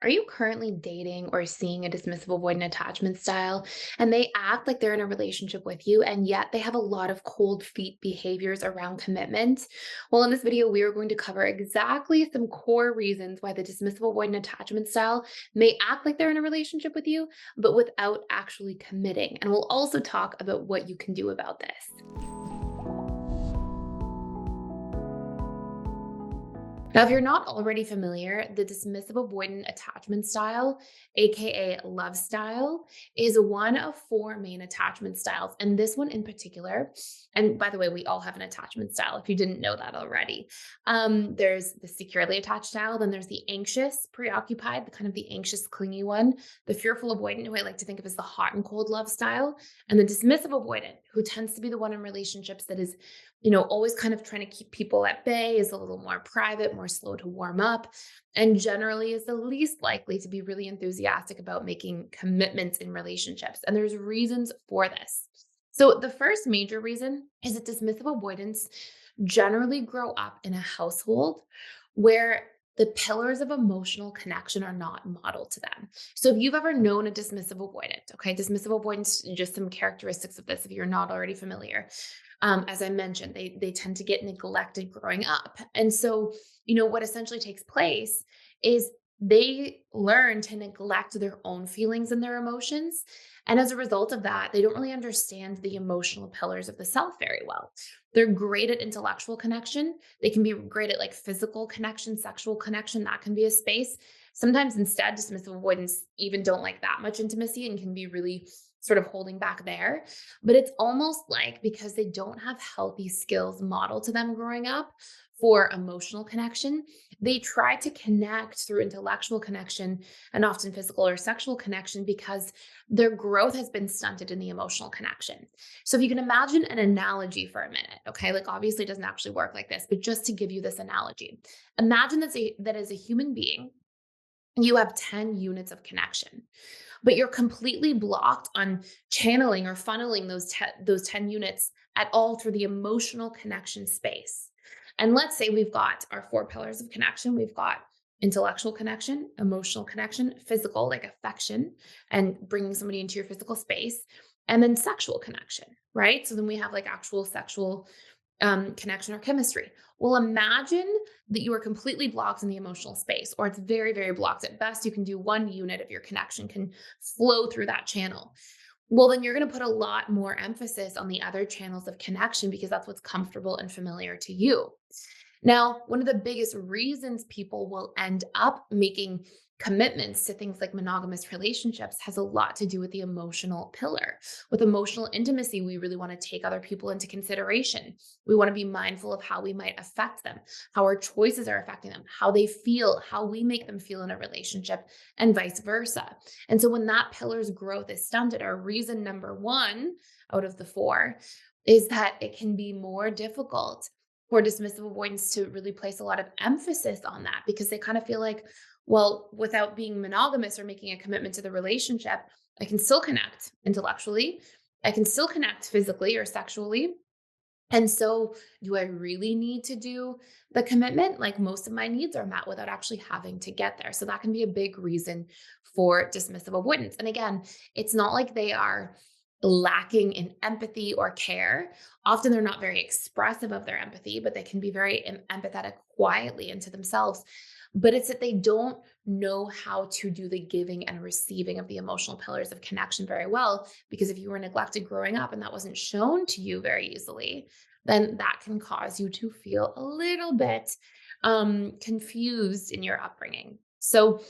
Are you currently dating or seeing a dismissive avoidant attachment style and they act like they're in a relationship with you and yet they have a lot of cold feet behaviors around commitment? Well, in this video, we are going to cover exactly some core reasons why the dismissive avoidant attachment style may act like they're in a relationship with you, but without actually committing. And we'll also talk about what you can do about this. Now, if you're not already familiar, the dismissive avoidant attachment style, aka love style, is one of four main attachment styles. And this one in particular, and by the way, we all have an attachment style if you didn't know that already. There's the securely attached style, then there's the anxious, preoccupied, the kind of the anxious, clingy one, the fearful avoidant, who I like to think of as the hot and cold love style, and the dismissive avoidant, who tends to be the one in relationships that is always kind of trying to keep people at bay, is a little more private, more slow to warm up, and generally is the least likely to be really enthusiastic about making commitments in relationships. And there's reasons for this. So, the first major reason is that dismissive avoidants generally grow up in a household where the pillars of emotional connection are not modeled to them. So, if you've ever known a dismissive avoidant, okay, dismissive avoidance, just some characteristics of this if you're not already familiar. As I mentioned, they tend to get neglected growing up. And so, what essentially takes place is they learn to neglect their own feelings and their emotions. And as a result of that, they don't really understand the emotional pillars of the self very well. They're great at intellectual connection. They can be great at like physical connection, sexual connection. That can be a space. Sometimes instead, dismissive avoidants even don't like that much intimacy and can be really sort of holding back there. But it's almost like because they don't have healthy skills modeled to them growing up for emotional connection, they try to connect through intellectual connection and often physical or sexual connection because their growth has been stunted in the emotional connection. So if you can imagine an analogy for a minute, okay, like obviously it doesn't actually work like this, but just to give you this analogy, imagine that as a human being, you have 10 units of connection, but you're completely blocked on channeling or funneling those 10 units at all through the emotional connection space. And let's say we've got our four pillars of connection. We've got intellectual connection, emotional connection, physical, like affection, and bringing somebody into your physical space, and then sexual connection, right? So then we have like actual sexual connection or chemistry. Well, imagine that you are completely blocked in the emotional space, or it's very, very blocked. At best, you can do one unit of your connection can flow through that channel. Well, then you're going to put a lot more emphasis on the other channels of connection because that's what's comfortable and familiar to you. Now, one of the biggest reasons people will end up making commitments to things like monogamous relationships has a lot to do with the emotional pillar. With emotional intimacy, we really want to take other people into consideration. We want to be mindful of how we might affect them, how our choices are affecting them, how they feel, how we make them feel in a relationship, and vice versa. And so when that pillar's growth is stunted, our reason number one out of the four is that it can be more difficult for dismissive avoidance to really place a lot of emphasis on that because they kind of feel like, well, without being monogamous or making a commitment to the relationship, I can still connect intellectually. I can still connect physically or sexually. And so, do I really need to do the commitment? Like most of my needs are met without actually having to get there. So, that can be a big reason for dismissive avoidance. And again, it's not like they are lacking in empathy or care. Often they're not very expressive of their empathy, but they can be very empathetic quietly into themselves. But it's that they don't know how to do the giving and receiving of the emotional pillars of connection very well. Because if you were neglected growing up and that wasn't shown to you very easily, then that can cause you to feel a little bit confused in your upbringing. So,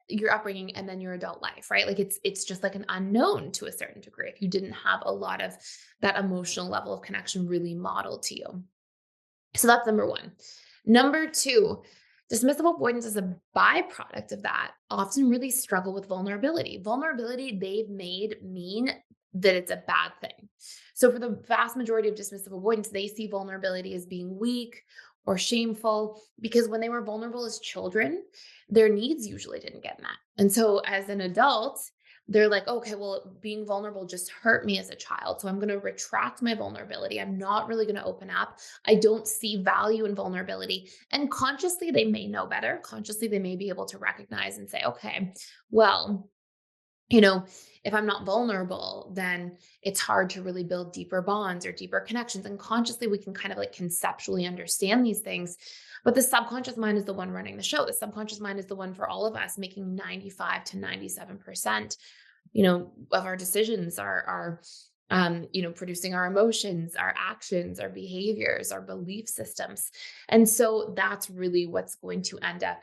your upbringing and then your adult life, right? Like it's just like an unknown to a certain degree if you didn't have a lot of that emotional level of connection really modeled to you. So that's number one. Number two, dismissive avoidance as a byproduct of that often really struggle with vulnerability. Vulnerability they've made mean that it's a bad thing. So for the vast majority of dismissive avoidance, they see vulnerability as being weak or shameful because when they were vulnerable as children, their needs usually didn't get met. And so as an adult, they're like, okay, well, being vulnerable just hurt me as a child. So I'm going to retract my vulnerability. I'm not really going to open up. I don't see value in vulnerability. And consciously, they may know better. Consciously, they may be able to recognize and say, okay, well, you know, if I'm not vulnerable, then it's hard to really build deeper bonds or deeper connections. And consciously, we can kind of like conceptually understand these things. But the subconscious mind is the one running the show. The subconscious mind is the one for all of us making 95 to 97%, of our decisions, producing our emotions, our actions, our behaviors, our belief systems. And so that's really what's going to end up,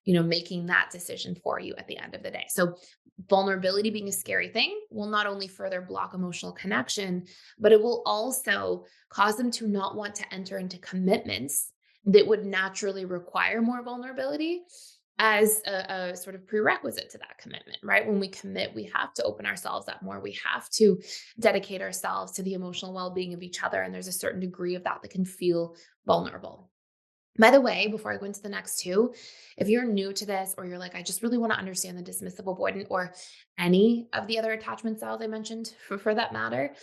making that decision for you at the end of the day. So vulnerability being a scary thing will not only further block emotional connection, but it will also cause them to not want to enter into commitments that would naturally require more vulnerability as a sort of prerequisite to that commitment, right? When we commit, we have to open ourselves up more. We have to dedicate ourselves to the emotional well-being of each other. And there's a certain degree of that that can feel vulnerable. By the way, before I go into the next two, if you're new to this or you're like, I just really want to understand the dismissive avoidant or any of the other attachment styles I mentioned for that matter,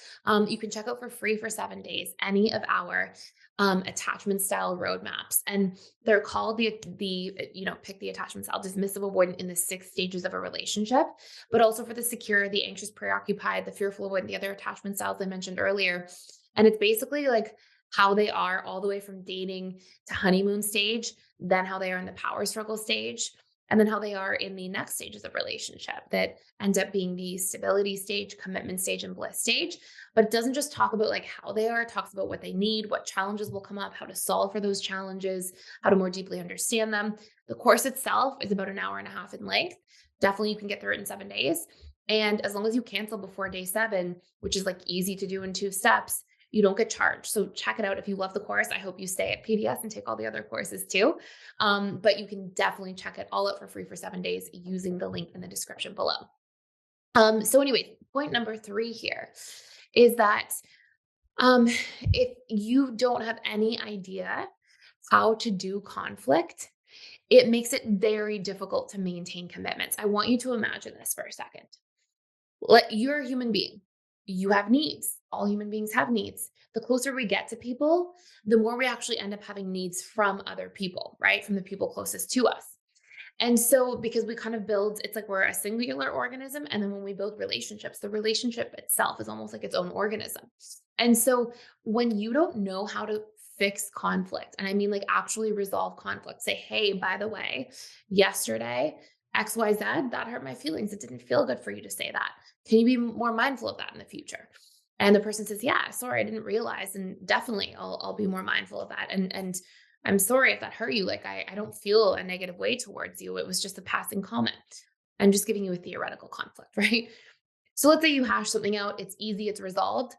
you can check out for free for 7 days any of our attachment style roadmaps. And they're called pick the attachment style dismissive avoidant in the 6 stages of a relationship, but also for the secure, the anxious, preoccupied, the fearful avoidant, the other attachment styles I mentioned earlier. And it's basically like how they are all the way from dating to honeymoon stage, then how they are in the power struggle stage, and then how they are in the next stages of relationship that end up being the stability stage, commitment stage, and bliss stage. But it doesn't just talk about like how they are, it talks about what they need, what challenges will come up, how to solve for those challenges, how to more deeply understand them. The course itself is about an hour and a half in length. Definitely you can get through it in 7 days. And as long as you cancel before day 7, which is like easy to do in 2 steps, you don't get charged. So check it out. If you love the course, I hope you stay at PDS and take all the other courses too. But you can definitely check it all out for free for 7 days using the link in the description below. So anyway, point number 3 here is that if you don't have any idea how to do conflict, it makes it very difficult to maintain commitments. I want you to imagine this for a second. You're a human being. You have needs. All human beings have needs. The closer we get to people, the more we actually end up having needs from other people, right? From the people closest to us. And so, because we kind of build, it's like we're a singular organism. And then when we build relationships, the relationship itself is almost like its own organism. And so, when you don't know how to fix conflict, and I mean like actually resolve conflict, say, hey, by the way, yesterday, XYZ, that hurt my feelings. It didn't feel good for you to say that. Can you be more mindful of that in the future? And the person says, yeah, sorry, I didn't realize. And definitely I'll be more mindful of that. And I'm sorry if that hurt you. Like, I don't feel a negative way towards you. It was just a passing comment. I'm just giving you a theoretical conflict, right? So let's say you hash something out. It's easy. It's resolved.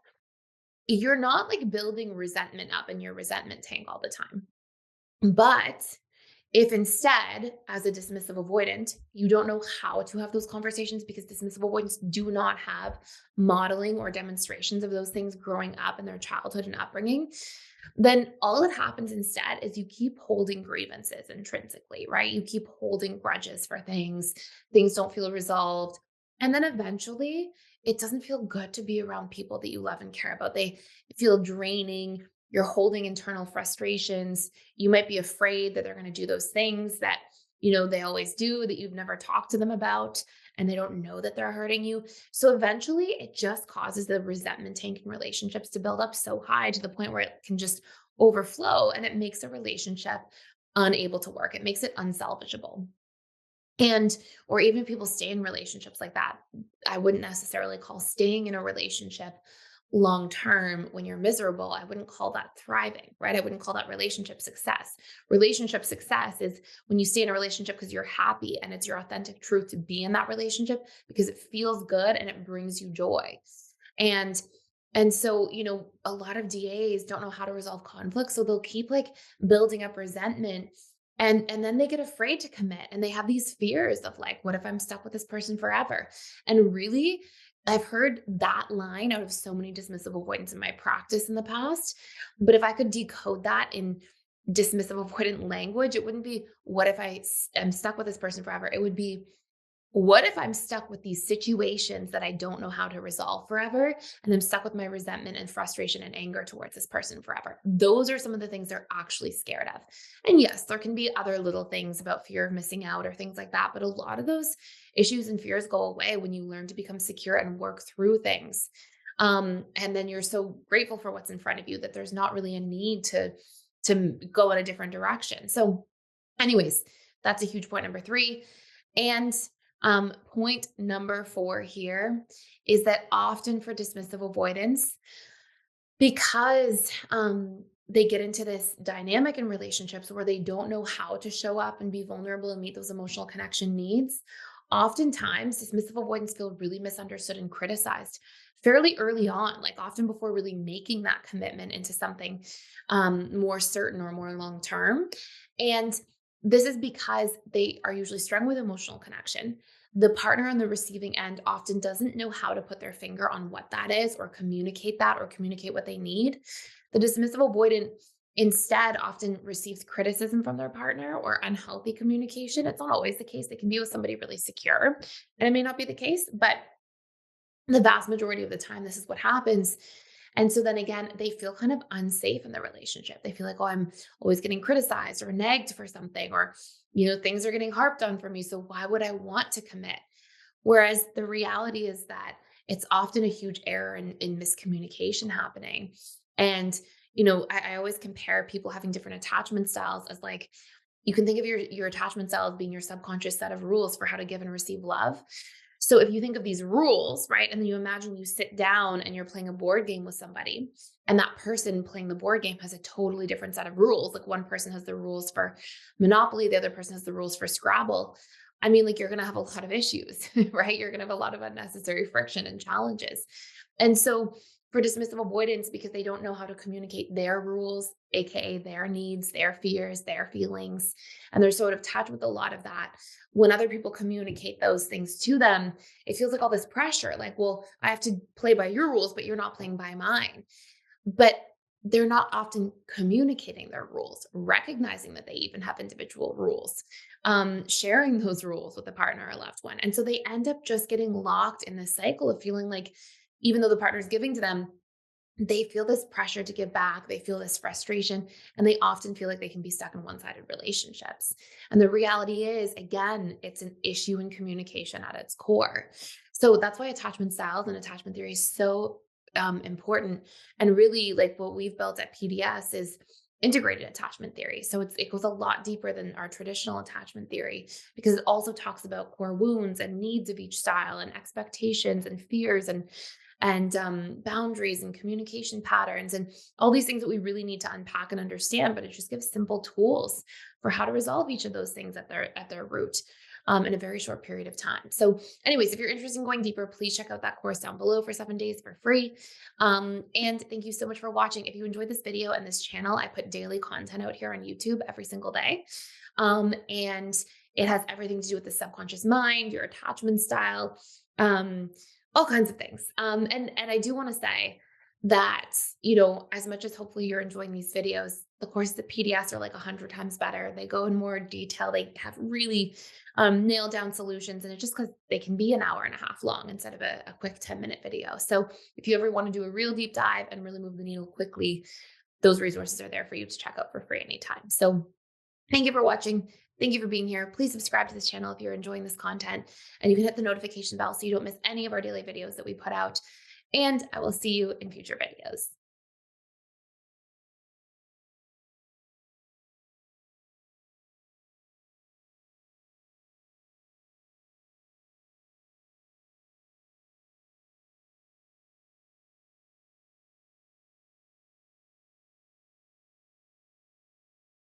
You're not like building resentment up in your resentment tank all the time. But if instead, as a dismissive avoidant, you don't know how to have those conversations because dismissive avoidants do not have modeling or demonstrations of those things growing up in their childhood and upbringing, then all that happens instead is you keep holding grievances intrinsically, right? You keep holding grudges for things, things don't feel resolved. And then eventually, it doesn't feel good to be around people that you love and care about. They feel draining. You're holding internal frustrations. You might be afraid that they're going to do those things that, they always do that you've never talked to them about, and they don't know that they're hurting you. So eventually it just causes the resentment tank in relationships to build up so high to the point where it can just overflow, and it makes a relationship unable to work. It makes it unsalvageable. And, or even if people stay in relationships like that, I wouldn't necessarily call staying in a relationship long term when you're miserable. I wouldn't call that thriving, right? I wouldn't call that relationship success. Relationship success is when you stay in a relationship because you're happy and it's your authentic truth to be in that relationship because it feels good and it brings you joy. And so, a lot of DAs don't know how to resolve conflict. So they'll keep like building up resentment, and then they get afraid to commit, and they have these fears of like, what if I'm stuck with this person forever? And really, I've heard that line out of so many dismissive avoidants in my practice in the past. But if I could decode that in dismissive avoidant language, it wouldn't be, what if I am stuck with this person forever? It would be, What if I'm stuck with these situations that I don't know how to resolve forever? And I'm stuck with my resentment and frustration and anger towards this person forever. Those are some of the things they're actually scared of. And yes, there can be other little things about fear of missing out or things like that. But a lot of those issues and fears go away when you learn to become secure and work through things. And then you're so grateful for what's in front of you that there's not really a need to go in a different direction. So, anyways, that's a huge point number three. And point number four here is that often for dismissive avoidance, because they get into this dynamic in relationships where they don't know how to show up and be vulnerable and meet those emotional connection needs, oftentimes dismissive avoidants feel really misunderstood and criticized fairly early on, like often before really making that commitment into something more certain or more long term. And this is because they are usually strung with emotional connection. The partner on the receiving end often doesn't know how to put their finger on what that is or communicate what they need. The dismissive avoidant instead often receives criticism from their partner or unhealthy communication. It's not always the case. They can be with somebody really secure, and it may not be the case, but the vast majority of the time, this is what happens. And so then again, they feel kind of unsafe in the relationship. They feel like, oh, I'm always getting criticized or nagged for something, or, things are getting harped on for me. So why would I want to commit? Whereas the reality is that it's often a huge error in miscommunication happening. And, I always compare people having different attachment styles as like, you can think of your attachment style as being your subconscious set of rules for how to give and receive love. So if you think of these rules, right, and then you imagine you sit down and you're playing a board game with somebody, and that person playing the board game has a totally different set of rules. Like one person has the rules for Monopoly, the other person has the rules for Scrabble. I mean, like you're going to have a lot of issues, right? You're going to have a lot of unnecessary friction and challenges. And so for dismissive avoidance, because they don't know how to communicate their rules, AKA their needs, their fears, their feelings, and they're sort of touched with a lot of that. When other people communicate those things to them, it feels like all this pressure, like, well, I have to play by your rules, but you're not playing by mine. But they're not often communicating their rules, recognizing that they even have individual rules, sharing those rules with a partner or loved one. And so they end up just getting locked in this cycle of feeling like, even though the partner is giving to them, they feel this pressure to give back. They feel this frustration, and they often feel like they can be stuck in one-sided relationships. And the reality is, again, it's an issue in communication at its core. So that's why attachment styles and attachment theory is so important. And really, like what we've built at PDS is integrated attachment theory. So it goes a lot deeper than our traditional attachment theory because it also talks about core wounds and needs of each style and expectations and fears and boundaries and communication patterns and all these things that we really need to unpack and understand. But it just gives simple tools for how to resolve each of those things at their root. In a very short period of time. So, anyways, if you're interested in going deeper, please check out that course down below for 7 days for free. And thank you so much for watching. If you enjoyed this video and this channel, I put daily content out here on YouTube every single day. And it has everything to do with the subconscious mind, your attachment style, all kinds of things. And I do want to say that, as much as hopefully you're enjoying these videos, the courses at PDS are like 100 times better. They go in more detail. They have really nailed down solutions. And it's just because they can be an hour and a half long instead of a quick 10-minute video. So if you ever want to do a real deep dive and really move the needle quickly, those resources are there for you to check out for free anytime. So thank you for watching. Thank you for being here. Please subscribe to this channel if you're enjoying this content, and you can hit the notification bell so you don't miss any of our daily videos that we put out. And I will see you in future videos.